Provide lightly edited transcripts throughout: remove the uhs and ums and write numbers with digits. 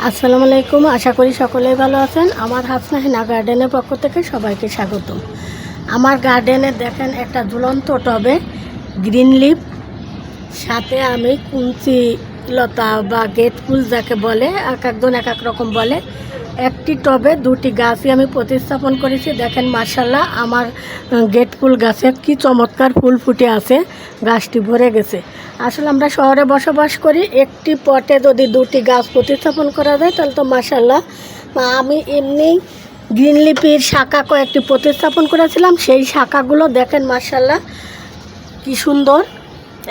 আসসালামু আলাইকুম। আশা করি সকলেই ভালো আছেন। আমার হাসনা হেনা গার্ডেনের পক্ষ থেকে সবাইকে স্বাগতম। আমার গার্ডেনে দেখেন একটা ঝুলন্ত টবে গ্রিন লিফ, সাথে আমি কুঞ্চি লতা বা গেট ফুল যাকে বলে, এক একজন এক এক রকম বলে, একটি টবে দুটি গাছই আমি প্রতিস্থাপন করেছি। দেখেন মাশাআল্লাহ আমার গেট ফুল গাছে কি চমৎকার ফুল ফুটে আছে, গাছটি ভরে গেছে। আসলে আমরা শহরে বসবাস করি, একটি পটে যদি দুটি গাছ প্রতিস্থাপন করা যায় তাহলে তো মাশাআল্লাহ। আমি এমনি গ্রিন লিফের শাখা কয়েকটি প্রতিস্থাপন করেছিলাম, সেই শাখাগুলো দেখেন মাশাআল্লাহ কি সুন্দর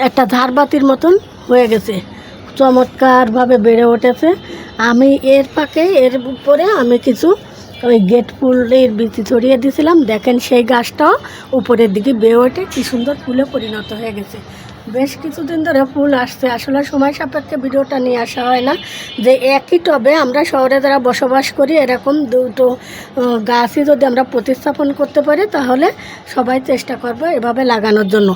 একটা ঝাড়বাতির মতন হয়ে গেছে, চমৎকারভাবে বেড়ে উঠেছে। আমি এর ফাঁকে এর উপরে আমি কিছু ওই গেট ফুলের বীজ ছড়িয়ে দিয়েছিলাম। দেখেন সেই গাছটাও উপরের দিকে বেড়ে ওঠে, কী সুন্দর ফুলে পরিণত হয়ে গেছে। বেশ কিছুদিন ধরে ফুল আসছে। আসলে সময় সাপেক্ষে ভিডিওটা নিয়ে আসা হয় না, যে একই টবে আমরা শহরে যারা বসবাস করি এরকম দুটো গাছই যদি আমরা প্রতিস্থাপন করতে পারি তাহলে সবাই চেষ্টা করব এভাবে লাগানোর জন্য।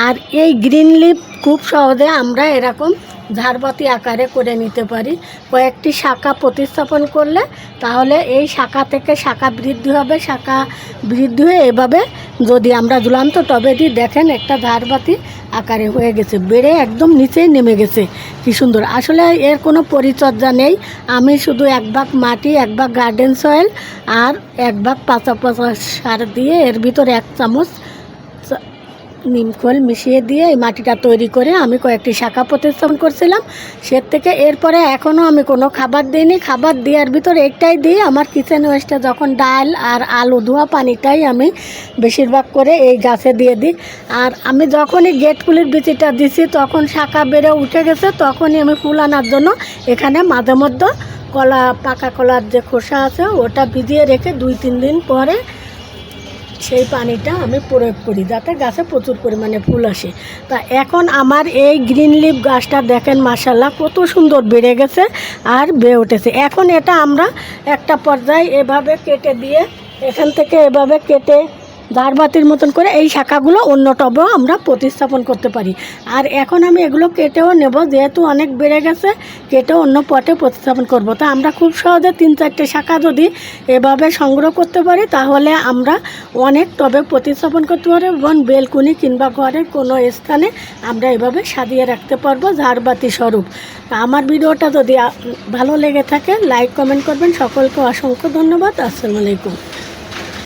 আর এই গ্রিন লিফ খুব সহজে আমরা এরকম ঝাড়বাতি আকারে করে নিতে পারি। কয়েকটি শাখা প্রতিস্থাপন করলে তাহলে এই শাখা থেকে শাখা বৃদ্ধি হবে, শাখা বৃদ্ধি হয়ে এভাবে যদি আমরা ঝুলন্ত টবে দিই, দেখেন একটা ঝাড়বাতি আকারে হয়ে গেছে, বেড়ে একদম নিচেই নেমে গেছে, কি সুন্দর। আসলে এর কোনো পরিচর্যা নেই, আমি শুধু এক ভাগ মাটি, এক ভাগ গার্ডেন সয়েল আর এক ভাগ পচা সার দিয়ে এর ভিতরে 1 চামচ নিমখোল মিশিয়ে দিয়ে এই মাটিটা তৈরি করে আমি কয়েকটি শাখা প্রতিস্থাপন করছিলাম। সে থেকে এরপরে এখনও আমি কোনো খাবার দিইনি। খাবার দেওয়ার ভিতরে একটাই দিই, আমার কিচেন ওয়েস্টে যখন ডাল আর আলু ধোয়া পানিটাই আমি বেশিরভাগ করে এই গাছে দিয়ে দিই। আর আমি যখনই গেট ফুলের বিচিটা দিছি তখন শাখা বেড়ে উঠে গেছে, তখনই আমি ফুল আনার জন্য এখানে মাঝে মধ্যে কলা, পাকা কলার যে খোসা আছে ওটা ভিজিয়ে রেখে 2-3 দিন পরে সেই পানিটা আমি প্রয়োগ করি, যাতে গাছে প্রচুর পরিমাণে ফুল আসে। তা এখন আমার এই গ্রিন লিফ গাছটা দেখেন মাশাআল্লাহ কত সুন্দর বেড়ে গেছে আর বেড়ে উঠেছে। এখন এটা আমরা একটা পর্যায়ে এভাবে কেটে দিয়ে, এখান থেকে এভাবে কেটে ঝাড়বাতির মতন করে এই শাখাগুলো অন্য টবেও আমরা প্রতিস্থাপন করতে পারি। আর এখন আমি এগুলো কেটেও নেব, যেহেতু অনেক বেড়ে গেছে, কেটে অন্য পটে প্রতিস্থাপন করব। তা আমরা খুব সহজে 3-4টে শাখা যদি এভাবে সংগ্রহ করতে পারি তাহলে আমরা অনেক টবে প্রতিস্থাপন করতে পারি এবং বেলকুনি কিংবা ঘরের কোনো স্থানে আমরা এভাবে সাজিয়ে রাখতে পারবো ঝাড়বাতি স্বরূপ। আমার ভিডিওটা যদি ভালো লেগে থাকে লাইক কমেন্ট করবেন। সকলকে অসংখ্য ধন্যবাদ। আসসালামু আলাইকুম।